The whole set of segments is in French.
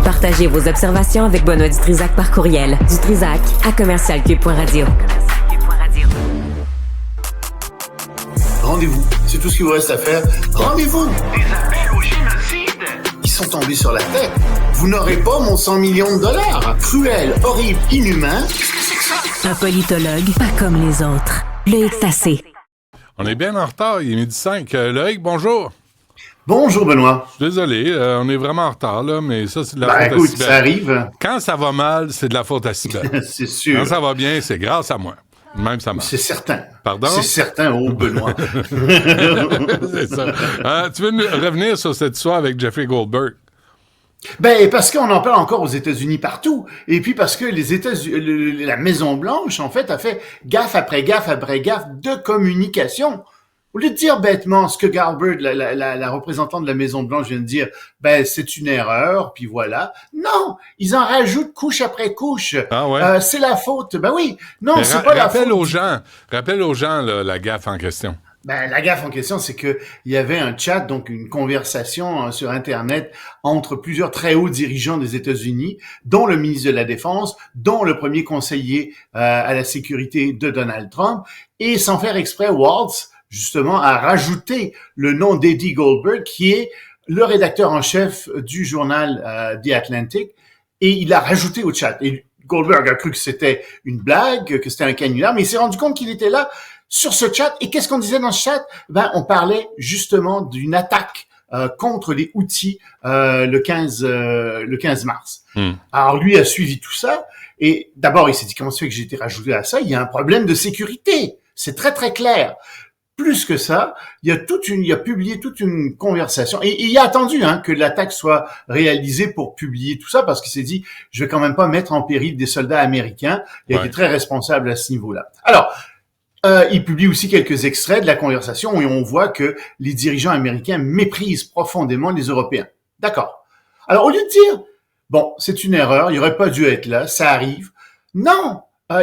Partagez vos observations avec Benoît Dutrisac par courriel. dutrisac@commercialcube.radio. Rendez-vous. C'est tout ce qu'il vous reste à faire. Rendez-vous. Des appels au génocide. Ils sont tombés sur la tête. Vous n'aurez pas mon 100 millions de dollars. Cruel, horrible, inhumain. Qu'est-ce que c'est que ça? Un politologue pas comme les autres. Loïc Tassé. On est bien en retard, il est 12h05. Loïc, bonjour. Bonjour, Benoît. Je suis désolé, on est vraiment en retard, là, mais ça, c'est de la faute à écoute, Cybèle. ça arrive. Quand ça va mal, c'est de la faute à Cybèle. C'est sûr. Quand ça va bien, c'est grâce à moi. Même ça marche. C'est certain. Pardon? C'est certain, Benoît. C'est ça. Tu veux revenir sur cette histoire avec Jeffrey Goldberg? Ben, parce qu'on en parle encore aux États-Unis partout. Et puis parce que la Maison-Blanche, en fait, a fait gaffe après gaffe après gaffe de communication. Au lieu de dire bêtement ce que Goldberg, la représentante de la Maison-Blanche vient de dire, ben, c'est une erreur, puis voilà. Non! Ils en rajoutent couche après couche. Ah ouais? C'est la faute. Ben oui. Non, Mais c'est pas la faute. Rappelle aux gens là, la gaffe en question. Ben, la gaffe en question, c'est que il y avait un chat, donc une conversation sur Internet entre plusieurs très hauts dirigeants des États-Unis, dont le ministre de la Défense, dont le premier conseiller à la sécurité de Donald Trump, et sans faire exprès, Waltz, justement, a rajouté le nom d'Eddie Goldberg, qui est le rédacteur en chef du journal The Atlantic, et il l'a rajouté au chat. Et Goldberg a cru que c'était une blague, que c'était un canular, mais il s'est rendu compte qu'il était là sur ce chat. Et qu'est-ce qu'on disait dans ce chat? Ben, on parlait justement d'une attaque contre les Houthis le 15 mars. Alors lui a suivi tout ça et d'abord il s'est dit comment ça fait que j'ai été rajouté à ça? Il y a un problème de sécurité. C'est très très clair. Plus que ça, il a publié toute une conversation et il a attendu que l'attaque soit réalisée pour publier tout ça parce qu'il s'est dit je vais quand même pas mettre en péril des soldats américains. Il a été très responsable à ce niveau-là. Alors il publie aussi quelques extraits de la conversation où on voit que les dirigeants américains méprisent profondément les Européens. D'accord. Alors, au lieu de dire, bon, c'est une erreur, il aurait pas dû être là, ça arrive. Non,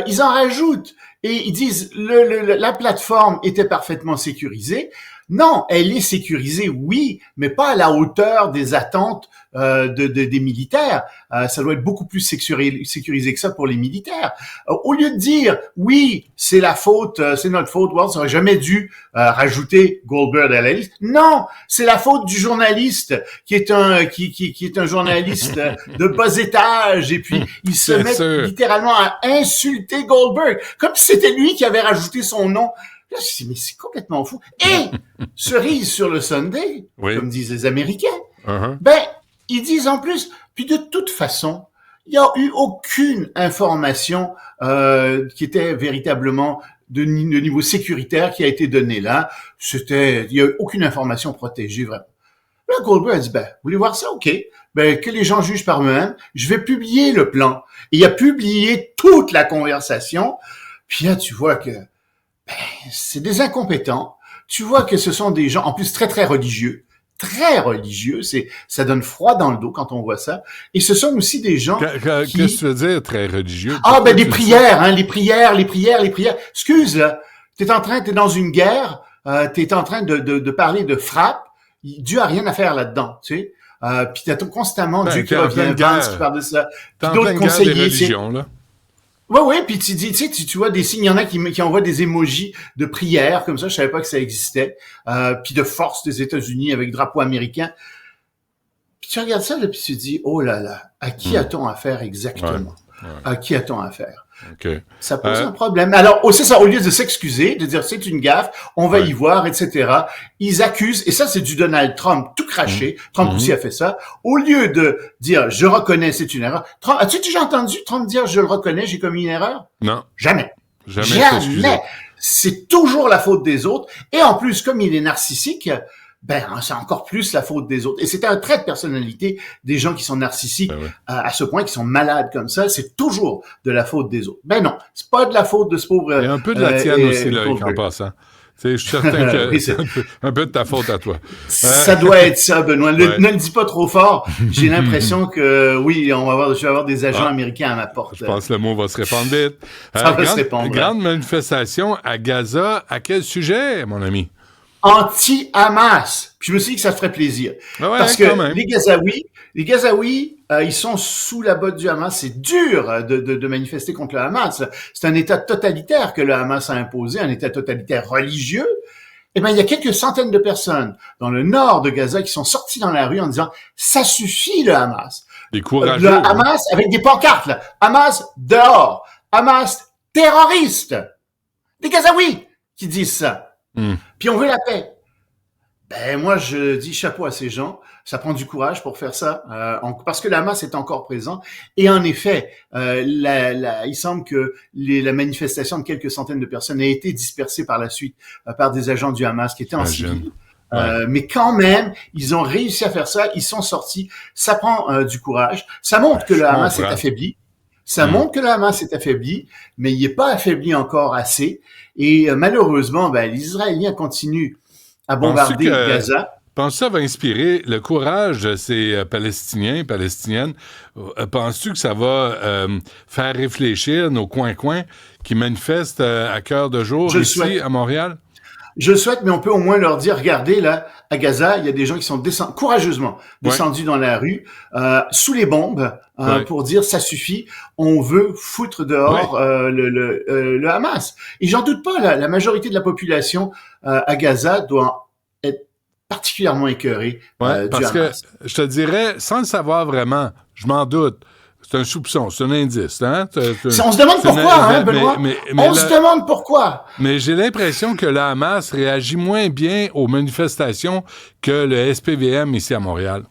ils en rajoutent et ils disent la plateforme était parfaitement sécurisée. Non, elle est sécurisée, oui, mais pas à la hauteur des attentes des militaires. Ça doit être beaucoup plus sécurisé que ça pour les militaires. Au lieu de dire, oui, c'est la faute, c'est notre faute, Waltz aurait jamais dû rajouter Goldberg à la liste. Non, c'est la faute du journaliste qui est un journaliste de bas étage et puis il se met littéralement à insulter Goldberg comme si c'était lui qui avait rajouté son nom. Là, je me suis dit, mais c'est complètement fou. Et, cerise sur le sundae, comme disent les Américains, ben, ils disent en plus, puis de toute façon, il n'y a eu aucune information qui était véritablement de niveau sécuritaire qui a été donnée là. Il n'y a eu aucune information protégée, vraiment. Là, Goldberg a dit, ben, vous voulez voir ça? OK. Ben, que les gens jugent par eux-mêmes. Je vais publier le plan. Et il a publié toute la conversation. Puis là, tu vois que c'est des incompétents. Tu vois que ce sont des gens, en plus très, très religieux. Très religieux. Ça donne froid dans le dos quand on voit ça. Et ce sont aussi des gens Qu'est-ce que tu veux dire, très religieux? Ah, ben, des prières, les prières. Excuse, là. T'es dans une guerre, t'es en train de parler de frappe. Dieu a rien à faire là-dedans, tu sais. Puis t'as constamment Dieu qui revient, Vance qui parle de ça. Puis d'autres conseillers, là. Oui, puis tu dis, tu vois des signes, il y en a qui envoient des émojis de prière, comme ça, je savais pas que ça existait, puis de force des États-Unis avec drapeau américain. Puis tu regardes ça, là, puis tu dis, oh là là, à qui a-t-on affaire exactement? À qui a-t-on affaire? Okay. Ça pose un problème. Alors, c'est ça, au lieu de s'excuser, de dire c'est une gaffe, on va y voir, etc., ils accusent, et ça c'est du Donald Trump tout craché, Trump aussi a fait ça, au lieu de dire je reconnais c'est une erreur. As-tu déjà entendu Trump dire je le reconnais, j'ai commis une erreur? Non. Jamais. C'est toujours la faute des autres, et en plus, comme il est narcissique, ben, c'est encore plus la faute des autres. Et c'est un trait de personnalité des gens qui sont narcissiques à ce point, qui sont malades comme ça. C'est toujours de la faute des autres. Ben non, c'est pas de la faute de ce pauvre... Il y a un peu de la tienne aussi, là, en passant. Je suis certain que c'est un peu de ta faute à toi. Ça doit être ça, Benoît. Ne le dis pas trop fort. J'ai l'impression que, oui, je vais avoir des agents américains à ma porte. Je pense que le mot va se répandre vite. Ça va se répandre. Grande manifestation à Gaza. À quel sujet, mon ami? anti-Hamas. Puis je me suis dit que ça ferait plaisir. Ah ouais, parce quand que même. les Gazaouis, ils sont sous la botte du Hamas. C'est dur de manifester contre le Hamas. C'est un État totalitaire que le Hamas a imposé, un État totalitaire religieux. Eh bien, il y a quelques centaines de personnes dans le nord de Gaza qui sont sorties dans la rue en disant « ça suffit le Hamas ». Des courageux. Le Hamas, avec des pancartes, là. Hamas dehors. Hamas terroriste. Des Gazaouis qui disent ça. Puis on veut la paix. Ben moi, je dis chapeau à ces gens. Ça prend du courage pour faire ça, parce que le Hamas est encore présent. Et en effet, il semble que la manifestation de quelques centaines de personnes a été dispersée par la suite par des agents du Hamas qui étaient en civil. Ouais. Mais quand même, ils ont réussi à faire ça. Ils sont sortis. Ça prend du courage. Ça montre que le Hamas est affaibli. Ça montre que le Hamas est affaibli, mais il n'est pas affaibli encore assez. Et malheureusement, les Israéliens continuent à bombarder Gaza. Penses-tu que ça va inspirer le courage de ces Palestiniens et Palestiniennes? Penses-tu que ça va faire réfléchir nos coins-coins qui manifestent à cœur de jour ici à Montréal? Je le souhaite, mais on peut au moins leur dire, regardez, là, à Gaza, il y a des gens qui sont courageusement descendus dans la rue, sous les bombes, pour dire, ça suffit, on veut foutre dehors le Hamas. Et j'en doute pas, la majorité de la population à Gaza doit être particulièrement écœurée du Hamas. Parce que, je te dirais, sans le savoir vraiment, je m'en doute, c'est un soupçon, c'est un indice. Hein? On se demande pourquoi, Benoît? On se demande pourquoi. Mais j'ai l'impression que le Hamas réagit moins bien aux manifestations que le SPVM ici à Montréal.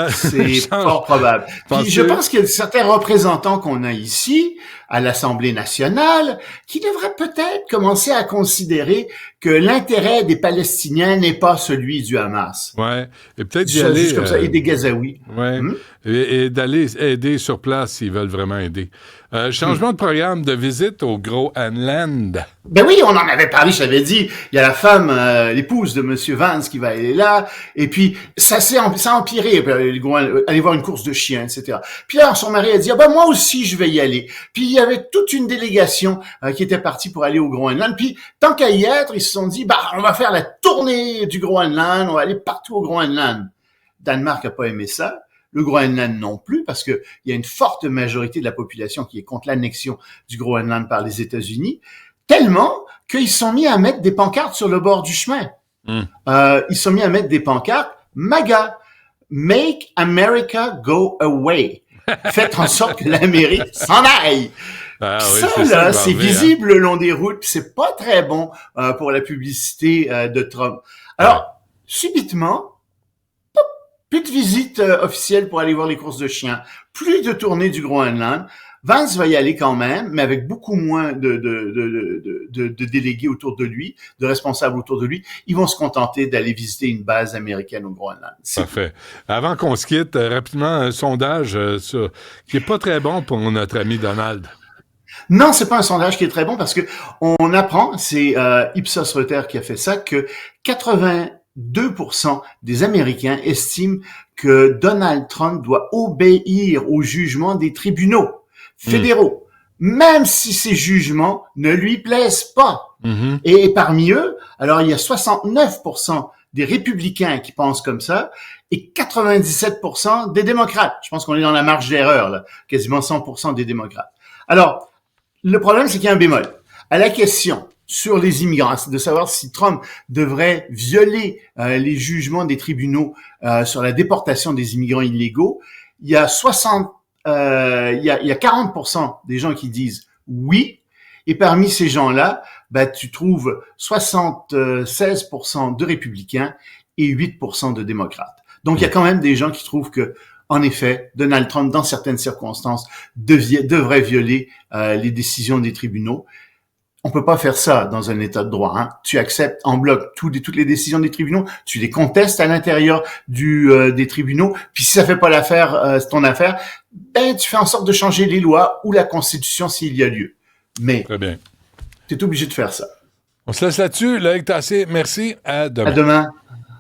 C'est fort probable. Puis je pense qu'il y a certains représentants qu'on a ici, à l'Assemblée nationale, qui devraient peut-être commencer à considérer que l'intérêt des Palestiniens n'est pas celui du Hamas. Ouais, et peut-être d'y aller... Juste comme ça, et des Gazaouis. Ouais, et d'aller aider sur place s'ils veulent vraiment aider. Changement de programme de visite au Groenland. Ben oui, on en avait parlé, je t'avais dit. Il y a la femme, l'épouse de Monsieur Vance qui va aller là. Et puis, ça a empiré. Aller voir une course de chiens, etc. Puis là, son mari a dit, moi aussi, je vais y aller. Puis, il y avait toute une délégation qui était partie pour aller au Groenland. Puis, tant qu'à y être, ils se sont dit, on va faire la tournée du Groenland. On va aller partout au Groenland. Danemark a pas aimé ça. Le Groenland non plus, parce que il y a une forte majorité de la population qui est contre l'annexion du Groenland par les États-Unis, tellement qu'ils sont mis à mettre des pancartes sur le bord du chemin. Ils sont mis à mettre des pancartes MAGA, Make America Go Away. Faites en sorte que l'Amérique s'en aille. C'est visible le long des routes, puis c'est pas très bon pour la publicité de Trump. Alors, subitement, plus de visites officielles pour aller voir les courses de chiens, plus de tournées du Groenland. Vance va y aller quand même, mais avec beaucoup moins de délégués autour de lui, de responsables autour de lui. Ils vont se contenter d'aller visiter une base américaine au Groenland. Parfait. Avant qu'on se quitte, rapidement, un sondage qui est pas très bon pour notre ami Donald. Non, c'est pas un sondage qui est très bon parce que on apprend, c'est Ipsos Reuters qui a fait ça, que 82% des Américains estiment que Donald Trump doit obéir au jugement des tribunaux fédéraux, même si ces jugements ne lui plaisent pas. Et parmi eux, alors il y a 69% des républicains qui pensent comme ça et 97% des démocrates. Je pense qu'on est dans la marge d'erreur, là, quasiment 100% des démocrates. Alors, le problème, c'est qu'il y a un bémol. À la question sur les immigrants, de savoir si Trump devrait violer les jugements des tribunaux sur la déportation des immigrants illégaux, il y a 40% des gens qui disent oui, et parmi ces gens-là, tu trouves 76% de républicains et 8% de démocrates. Donc, il y a quand même des gens qui trouvent que, en effet, Donald Trump, dans certaines circonstances, devrait violer les décisions des tribunaux. On peut pas faire ça dans un état de droit. Hein. Tu acceptes en bloc toutes les décisions des tribunaux, tu les contestes à l'intérieur des tribunaux, puis si ça fait pas l'affaire, ton affaire, tu fais en sorte de changer les lois ou la Constitution s'il y a lieu. Mais très bien. Tu es obligé de faire ça. On se laisse là-dessus. Loïc Tassé, merci. À demain. À demain.